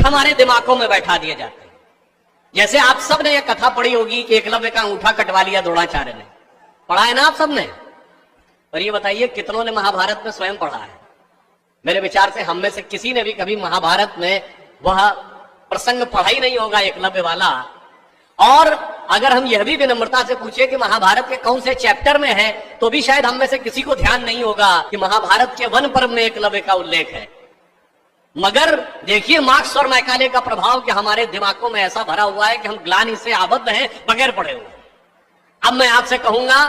हमारे दिमागों में बैठा दिए जाते हैं। जैसे आप सब ने यह कथा पढ़ी होगी कि एकलव्य का अंगूठा कटवा लिया द्रोणाचार्य ने, पढ़ा है ना आप सब ने? पर ये बताइए कितनों ने महाभारत में स्वयं पढ़ा है? मेरे विचार से हम में से किसी ने भी कभी महाभारत में वह प्रसंग पढ़ा ही नहीं होगा एकलव्य वाला। और अगर हम यह भी विनम्रता से पूछे कि महाभारत के कौन से चैप्टर में है, तो भी शायद हम में से किसी को ध्यान नहीं होगा कि महाभारत के वन पर्व में एकलव्य का उल्लेख है। मगर देखिए मार्क्स और मैकाले का प्रभाव कि हमारे दिमागों में ऐसा भरा हुआ है कि हम ग्लानि से आबद्ध हैं बगैर पढ़े हुए। अब मैं आपसे कहूंगा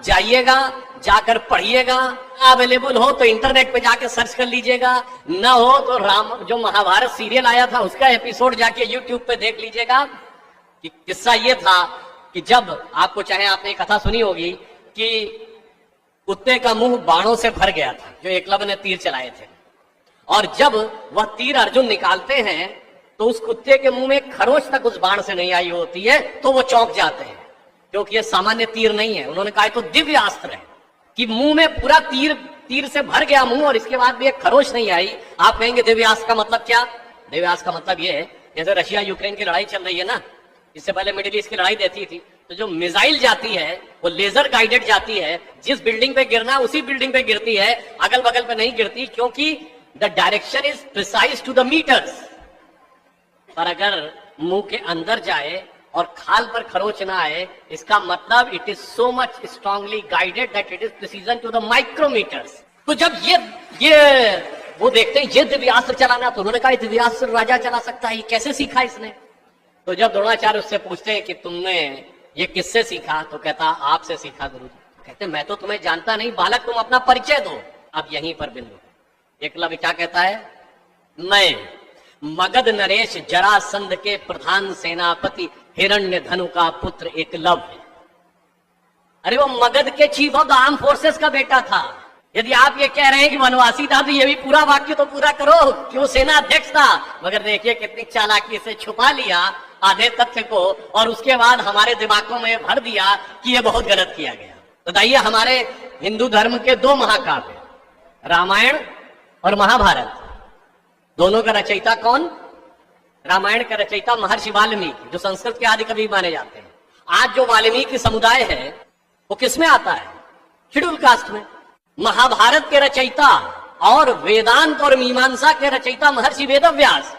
जाइएगा, जाकर पढ़िएगा, अवेलेबल हो तो इंटरनेट पे जाके सर्च कर लीजिएगा, न हो तो राम जो महाभारत सीरियल आया था उसका एपिसोड जाके यूट्यूब पे देख लीजिएगा। कि किस्सा ये था कि जब आपको चाहे आपने कथा सुनी होगी कि कुत्ते का मुंह बाणों से भर गया था, जो एकलव्य ने तीर चलाए थे, और जब वह तीर अर्जुन निकालते हैं तो उस कुत्ते के मुंह में खरोच तक उस बाण से नहीं आई होती है, तो वो चौंक जाते हैं क्योंकि ये सामान्य तीर नहीं है। उन्होंने कहा तो दिव्य अस्त्र है कि मुंह में पूरा तीर से भर गया मुंह और इसके बाद भी एक खरोच नहीं आई। आप कहेंगे दिव्य अस्त्र का मतलब क्या? दिव्य अस्त्र का मतलब ये है जैसे रशिया यूक्रेन की लड़ाई चल रही है ना, इससे पहले मिडिल ईस्ट की लड़ाई देती थी, तो जो मिसाइल जाती है वो लेजर गाइडेड जाती है, जिस बिल्डिंग पे गिरना उसी बिल्डिंग पे गिरती है, अगल बगल पे नहीं गिरती, क्योंकि the direction is precise to the meters. पर अगर मुंह के अंदर जाए और खाल पर खरोच ना आए, इसका मतलब it is so much strongly guided that it is precision to the micrometers. तो जब ये वो देखते हैं ये दिव्यास्त्र चलाना, तो उन्होंने कहा दिव्यास्त्र राजा चला सकता है, कैसे सीखा इसने? तो जब द्रोणाचार्य उससे पूछते हैं कि तुमने ये किससे सीखा, तो कहता आपसे सीखा गुरुजी। कहते मैं तो तुम्हें जानता नहीं बालक, तुम अपना परिचय दो। अब यहीं पर बिंदु एकलव्य क्या कहता है? मैं मगध नरेश जरासंध के प्रधान सेनापति हिरण्य धनु का पुत्र एकलव्य। अरे वो मगध के chief of the arm forces का बेटा था। यदि आप ये कह रहे हैं कि वनवासी था तो ये भी पूरा वाक्य तो पूरा करो कि वो सेना अध्यक्ष था। मगर देखिए कितनी चालाकी से छुपा लिया आधे तथ्य को और उसके बाद हमारे दिमागों में भर दिया कि ये बहुत गलत किया गया। बताइए हमारे हिंदू धर्म के दो महाकाव्य रामायण और महाभारत, दोनों का रचयिता कौन? रामायण का रचयिता महर्षि वाल्मीकि, जो संस्कृत के आदि कवि माने जाते हैं। आज जो वाल्मीकि समुदाय है वो किसमें आता है? शेड्यूल कास्ट में। महाभारत के रचयिता और वेदांत और मीमांसा के रचयिता महर्षि वेदव्यास,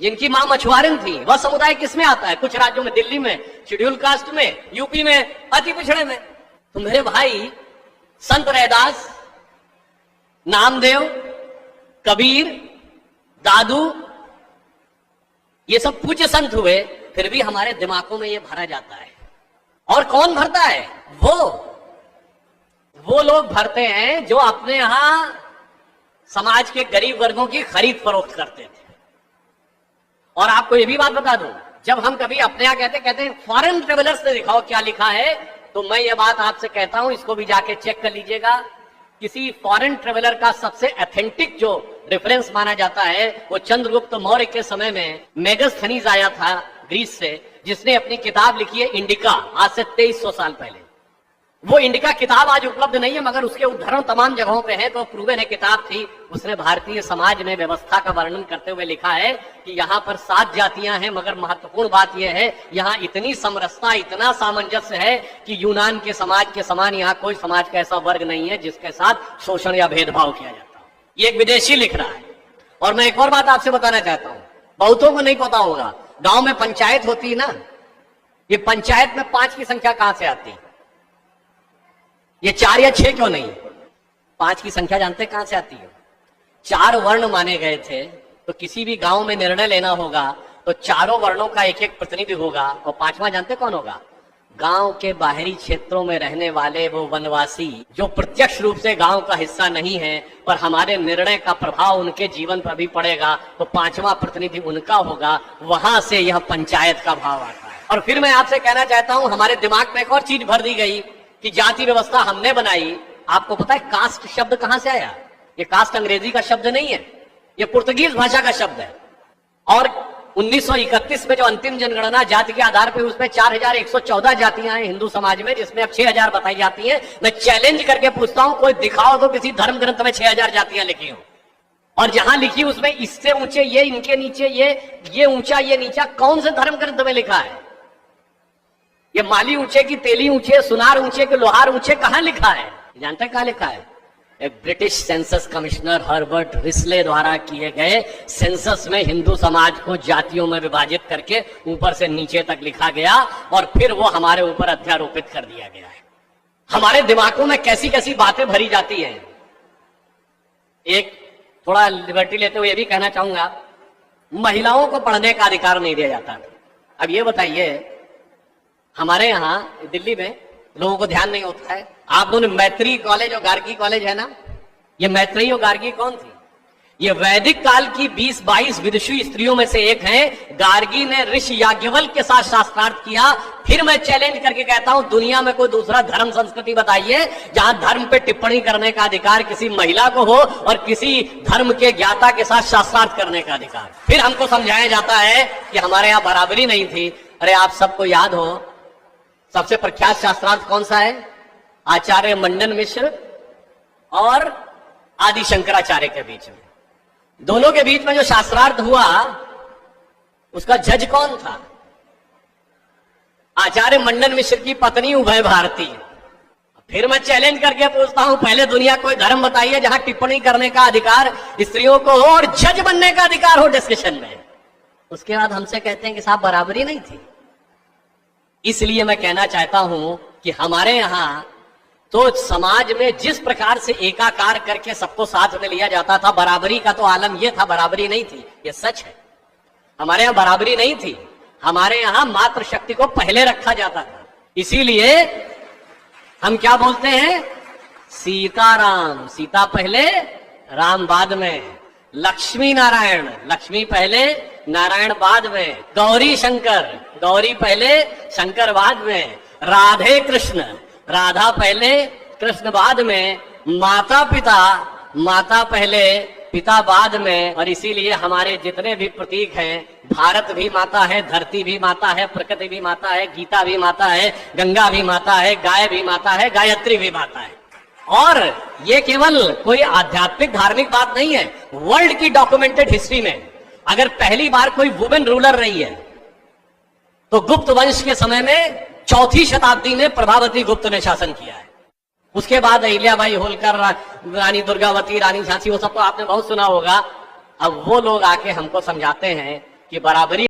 जिनकी मां मछुआरन थी, वह समुदाय किसमें आता है? कुछ राज्यों में, दिल्ली में शेड्यूल कास्ट में, यूपी में अति पिछड़े में। तो मेरे भाई संत रैदास, नामदेव, कबीर, दादू, ये सब पूज्य संत हुए, फिर भी हमारे दिमागों में ये भरा जाता है। और कौन भरता है? वो लोग भरते हैं जो अपने यहां समाज के गरीब वर्गों की खरीद फरोख्त करते थे। और आपको ये भी बात बता दूं, जब हम कभी अपने यहां कहते हैं फॉरेन ट्रेवलर्स ने दिखाओ क्या लिखा है, तो मैं ये बात आपसे कहता हूं, इसको भी जाके चेक कर लीजिएगा। किसी फॉरेन ट्रेवलर का सबसे ऑथेंटिक जो रेफरेंस माना जाता है वो चंद्रगुप्त मौर्य के समय में मेगास्थनीज आया था ग्रीस से, जिसने अपनी किताब लिखी है इंडिका, आज से 2300 साल पहले। वो इंडिका किताब आज उपलब्ध नहीं है, मगर उसके उदाहरण तमाम जगहों पे हैं, तो प्रूवन है किताब थी। उसने भारतीय समाज में व्यवस्था का वर्णन करते हुए लिखा है कि यहाँ पर 7 जातियां हैं, मगर महत्वपूर्ण बात यह है यहाँ इतनी समरसता, इतना सामंजस्य है कि यूनान के समाज के समान यहाँ कोई समाज का ऐसा वर्ग नहीं है जिसके साथ शोषण या भेदभाव किया जाता हो। ये एक विदेशी लिख रहा है। और मैं एक और बात आपसे बताना चाहता हूँ, बहुतों को नहीं पता होगा, गांव में पंचायत होती है ना, ये पंचायत में 5 की संख्या कहां से आती है? ये 4 या 6 क्यों नहीं? 5 की संख्या जानते कहां से आती है? 4 वर्ण माने गए थे, तो किसी भी गांव में निर्णय लेना होगा तो चारों वर्णों का एक एक प्रतिनिधि होगा, और 5वां जानते कौन होगा? गांव के बाहरी क्षेत्रों में रहने वाले वो वनवासी जो प्रत्यक्ष रूप से गांव का हिस्सा नहीं है, पर हमारे निर्णय का प्रभाव उनके जीवन पर भी पड़ेगा, तो 5वां प्रतिनिधि उनका होगा। वहां से यह पंचायत का भाव आता है। और फिर मैं आपसे कहना चाहता हूं, हमारे दिमाग में एक और चीज भर दी गई कि जाति व्यवस्था हमने बनाई। आपको पता है कास्ट शब्द कहां से आया? ये कास्ट अंग्रेजी का शब्द नहीं है, ये पुर्तगीज भाषा का शब्द है। और 1931 में जो अंतिम जनगणना जाति के आधार पर, उसमें 4114 जातियां हैं हिंदू समाज में, जिसमें अब 6000 बताई जाती हैं। मैं चैलेंज करके पूछता हूं, कोई दिखाओ तो किसी धर्म ग्रंथ में 6000 जातियां लिखी हो। और जहां लिखी उसमें इससे ऊंचे ये, इनके नीचे ये ऊंचा ये नीचा, कौन से धर्म ग्रंथ में लिखा है? ये माली ऊंचे की तेली ऊंचे, सुनार ऊंचे के लोहार ऊंचे, कहां लिखा है? जानते हैं कहां लिखा है? एक British census commissioner Herbert Risley द्वारा किए गए सेंसस में हिंदू समाज को जातियों में विभाजित करके ऊपर से नीचे तक लिखा गया और फिर वो हमारे ऊपर अध्यारोपित कर दिया गया है। हमारे दिमागों में कैसी कैसी बातें भरी जाती हैं। एक थोड़ा लिबर्टी लेते हुए ये भी कहना चाहूंगा, महिलाओं को पढ़ने का अधिकार नहीं दिया जाता। अब ये बताइए, हमारे यहां दिल्ली में लोगों को ध्यान नहीं होता है, आप लोगों ने मैत्री कॉलेज और गार्गी कॉलेज है ना, ये मैत्री और गार्गी कौन थी? ये वैदिक काल की 20-22 विदुषी स्त्रियों में से एक हैं। गार्गी ने ऋषि याज्ञवल्क्य के साथ शास्त्रार्थ किया। फिर मैं चैलेंज करके कहता हूं, दुनिया में कोई दूसरा धर्म संस्कृति बताइए जहां धर्म पे टिप्पणी करने का अधिकार किसी महिला को हो और किसी धर्म के ज्ञाता के साथ शास्त्रार्थ करने का अधिकार। फिर हमको समझाया जाता है कि हमारे यहां बराबरी नहीं थी। अरे आप सबको याद हो, सबसे प्रख्यात शास्त्रार्थ कौन सा है? आचार्य मंडन मिश्र और आदि शंकराचार्य के बीच में, दोनों के बीच में जो शास्त्रार्थ हुआ उसका जज कौन था? आचार्य मंडन मिश्र की पत्नी उभय भारती। फिर मैं चैलेंज करके पूछता हूं, पहले दुनिया कोई धर्म बताइए जहां टिप्पणी करने का अधिकार स्त्रियों को हो और जज बनने का अधिकार हो डिस्कशन में। उसके बाद हमसे कहते हैं कि साहब बराबरी नहीं थी। इसलिए मैं कहना चाहता हूं कि हमारे यहां तो समाज में जिस प्रकार से एकाकार करके सबको साथ में लिया जाता था, बराबरी का तो आलम यह था, बराबरी नहीं थी, यह सच है। हमारे यहां बराबरी नहीं थी। हमारे यहां मातृशक्ति को पहले रखा जाता था। इसीलिए हम क्या बोलते हैं? सीताराम, सीता पहले राम बाद में। लक्ष्मी नारायण, लक्ष्मी पहले नारायण बाद में। गौरी शंकर, गौरी पहले शंकर बाद में। राधे कृष्ण, राधा पहले कृष्ण बाद में। माता पिता, माता पहले पिता बाद में। और इसीलिए हमारे जितने भी प्रतीक हैं, भारत भी माता है, धरती भी माता है, प्रकृति भी माता है, गीता भी माता है, गंगा भी माता है, गाय भी माता है, गायत्री भी माता है। और ये केवल कोई आध्यात्मिक धार्मिक बात नहीं है। वर्ल्ड की डॉक्यूमेंटेड हिस्ट्री में अगर पहली बार कोई वुमेन रूलर रही है तो गुप्त वंश के समय में 4वीं शताब्दी में प्रभावती गुप्त ने शासन किया है। उसके बाद अहिल्याबाई होलकर, रानी दुर्गावती, रानी झांसी, वो सब तो आपने बहुत सुना होगा। अब वो लोग आके हमको समझाते हैं कि बराबरी